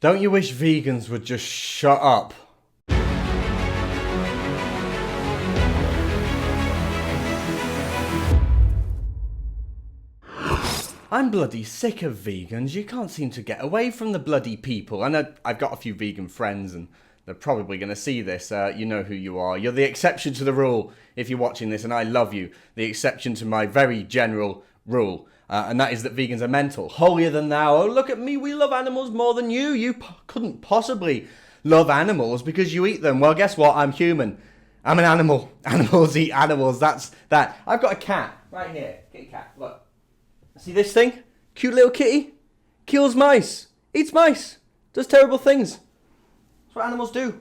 Don't you wish vegans would just shut up? I'm bloody sick of vegans. You can't seem to get away from the bloody people. And I've got a few vegan friends and they're probably going to see this. You know who you are. You're the exception to the rule if you're watching this, and I love you. The exception to my very general rule. And that is that vegans are mental. Holier than thou. Oh, look at me. We love animals more than you. You couldn't possibly love animals because you eat them. Well, guess what? I'm human. I'm an animal. Animals eat animals. That's that. I've got a cat right here. Kitty cat. Look. See this thing? Cute little kitty. Kills mice. Eats mice. Does terrible things. That's what animals do.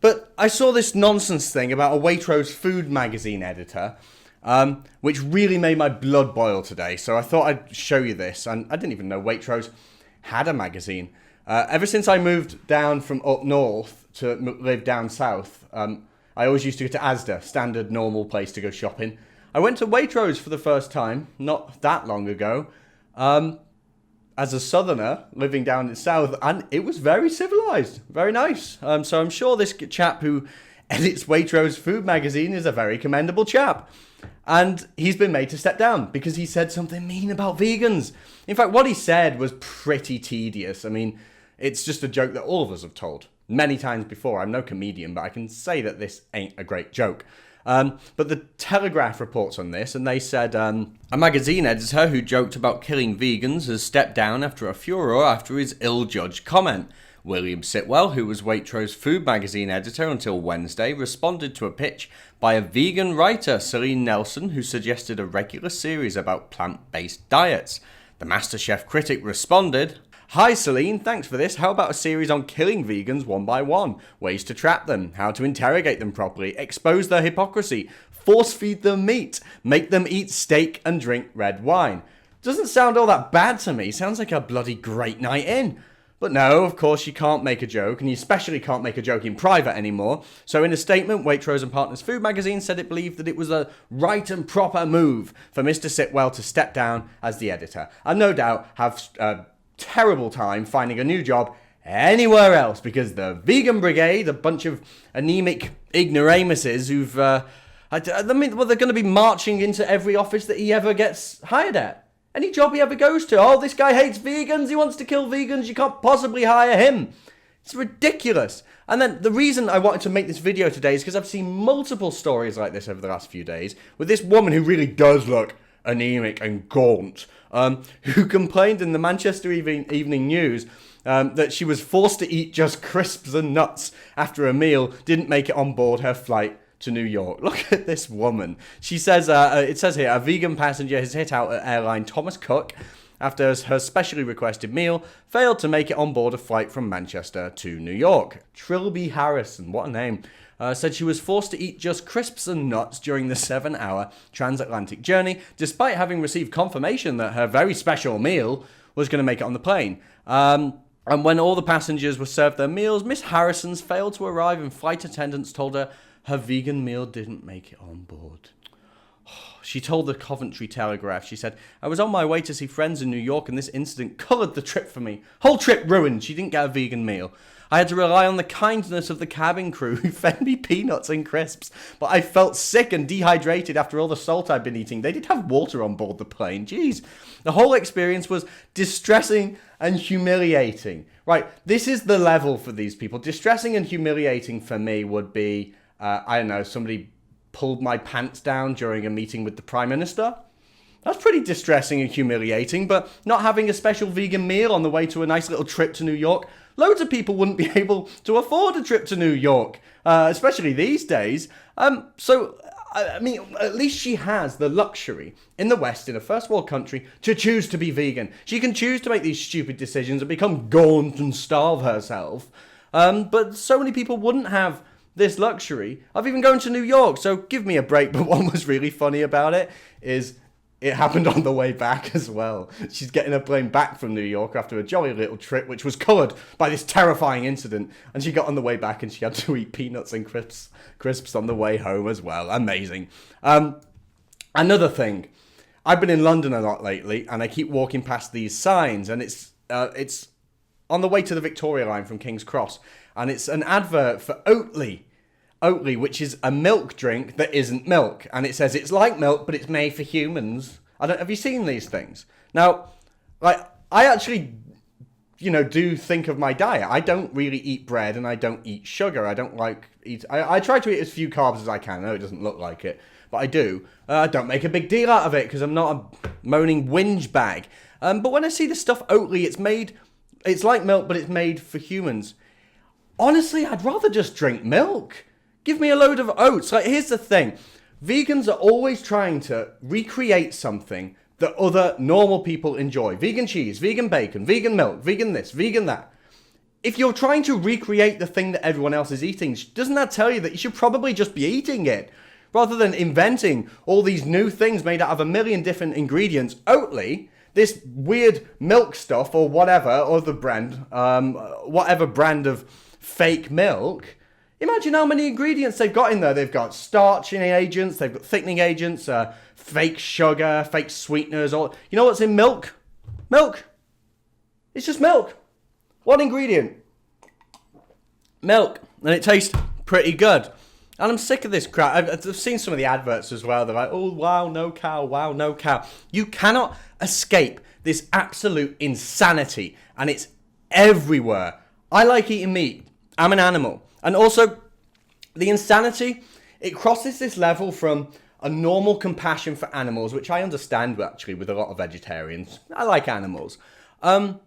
But I saw this nonsense thing about a Waitrose food magazine editor, which really made my blood boil today. So I thought I'd show you this. And I didn't even know Waitrose had a magazine. Ever since I moved down from up north to live down south, I always used to go to Asda, standard normal place to go shopping. I went to Waitrose for the first time, not that long ago, as a southerner living down in south, and it was very civilized, very nice. So I'm sure this chap who edits Waitrose food magazine is a very commendable chap. And he's been made to step down because he said something mean about vegans. In fact, what he said was pretty tedious. I mean, it's just a joke that all of us have told many times before. I'm no comedian, but I can say that this ain't a great joke. But the Telegraph reports on this, and they said a magazine editor who joked about killing vegans has stepped down after a furor after his ill-judged comment. William Sitwell, who was Waitrose food magazine editor until Wednesday, responded to a pitch by a vegan writer, Celine Nelson, who suggested a regular series about plant-based diets. The MasterChef critic responded, "Hi Celine, thanks for this. How about a series on killing vegans one by one? Ways to trap them, how to interrogate them properly, expose their hypocrisy, force feed them meat, make them eat steak and drink red wine." Doesn't sound all that bad to me. Sounds like a bloody great night in. But no, of course you can't make a joke, and you especially can't make a joke in private anymore. So in a statement, Waitrose and Partners Food Magazine said it believed that it was a right and proper move for Mr. Sitwell to step down as the editor. And no doubt have terrible time finding a new job anywhere else because the vegan brigade, a bunch of anemic ignoramuses who've they're going to be marching into every office that he ever gets hired at. Any job he ever goes to. Oh, this guy hates vegans, he wants to kill vegans, you can't possibly hire him. It's ridiculous. And then the reason I wanted to make this video today is because I've seen multiple stories like this over the last few days with this woman who really does look anemic and gaunt, who complained in the Manchester Evening News that she was forced to eat just crisps and nuts after a meal didn't make it on board her flight to New York. Look at this woman. She says, it says here, a vegan passenger has hit out at airline Thomas Cook after her specially requested meal failed to make it on board a flight from Manchester to New York. Trilby Harrison, what a name, said she was forced to eat just crisps and nuts during the 7-hour transatlantic journey, despite having received confirmation that her very special meal was going to make it on the plane. And when all the passengers were served their meals, Miss Harrison's failed to arrive and flight attendants told her her vegan meal didn't make it on board. She told the Coventry Telegraph, she said, "I was on my way to see friends in New York and this incident coloured the trip for me. Whole trip ruined. She didn't get a vegan meal. I had to rely on the kindness of the cabin crew who fed me peanuts and crisps. But I felt sick and dehydrated after all the salt I'd been eating. They did have water on board the plane. Jeez. The whole experience was distressing and humiliating." Right, this is the level for these people. Distressing and humiliating for me would be, I don't know, somebody pulled my pants down during a meeting with the Prime Minister. That's pretty distressing and humiliating, but not having a special vegan meal on the way to a nice little trip to New York. Loads of people wouldn't be able to afford a trip to New York, especially these days. So, I mean, at least she has the luxury in the West, in a first world country, to choose to be vegan. She can choose to make these stupid decisions and become gaunt and starve herself. But so many people wouldn't have this luxury of even going to New York. So give me a break. But what was really funny about it is it happened on the way back as well. She's getting a plane back from New York after a jolly little trip, which was coloured by this terrifying incident. And she got on the way back and she had to eat peanuts and crisps on the way home as well. Amazing. Another thing, I've been in London a lot lately, and I keep walking past these signs, and it's on the way to the Victoria line from King's Cross, and it's an advert for Oatly. Oatly, which is a milk drink that isn't milk, and it says it's like milk, but it's made for humans. Have you seen these things? Now, like, I actually, do think of my diet. I don't really eat bread, and I don't eat sugar. I don't I try to eat as few carbs as I can. I know it doesn't look like it, but I do. I don't make a big deal out of it because I'm not a moaning whinge bag. But when I see the stuff Oatly, it's like milk, but it's made for humans. Honestly, I'd rather just drink milk. Give me a load of oats. Like, here's the thing. Vegans are always trying to recreate something that other normal people enjoy. Vegan cheese, vegan bacon, vegan milk, vegan this, vegan that. If you're trying to recreate the thing that everyone else is eating, doesn't that tell you that you should probably just be eating it? Rather than inventing all these new things made out of a million different ingredients, Oatly, this weird milk stuff or whatever, other brand, whatever brand of fake milk, imagine how many ingredients they've got in there. They've got starching agents, they've got thickening agents, fake sugar, fake sweeteners. All. You know what's in milk? Milk. It's just milk. One ingredient. Milk. And it tastes pretty good. And I'm sick of this crap. I've seen some of the adverts as well. They're like, oh, wow, no cow, wow, no cow. You cannot escape this absolute insanity. And it's everywhere. I like eating meat. I'm an animal. And also, the insanity, it crosses this level from a normal compassion for animals, which I understand actually with a lot of vegetarians. I like animals. But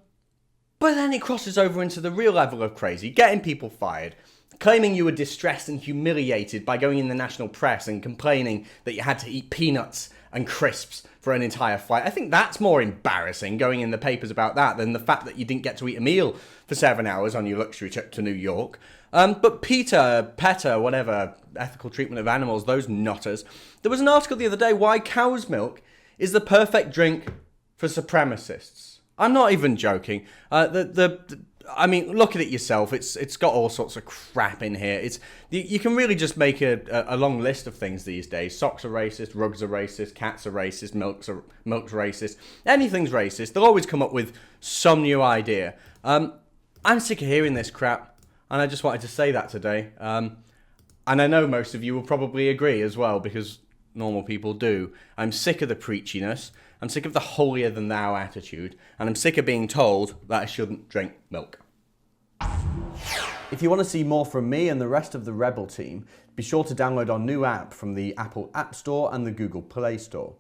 then it crosses over into the real level of crazy, getting people fired, claiming you were distressed and humiliated by going in the national press and complaining that you had to eat peanuts and crisps for an entire flight. I think that's more embarrassing, going in the papers about that, than the fact that you didn't get to eat a meal for 7 hours on your luxury trip to New York. But PETA, whatever, ethical treatment of animals, those nutters. There was an article the other day, why cow's milk is the perfect drink for supremacists. I'm not even joking. I mean, look at it yourself. It's got all sorts of crap in here. You can really just make a long list of things these days. Socks are racist, rugs are racist, cats are racist, milk's racist. Anything's racist. They'll always come up with some new idea. I'm sick of hearing this crap. And I just wanted to say that today. And I know most of you will probably agree as well, because normal people do. I'm sick of the preachiness. I'm sick of the holier-than-thou attitude. And I'm sick of being told that I shouldn't drink milk. If you want to see more from me and the rest of the Rebel team, be sure to download our new app from the Apple App Store and the Google Play Store.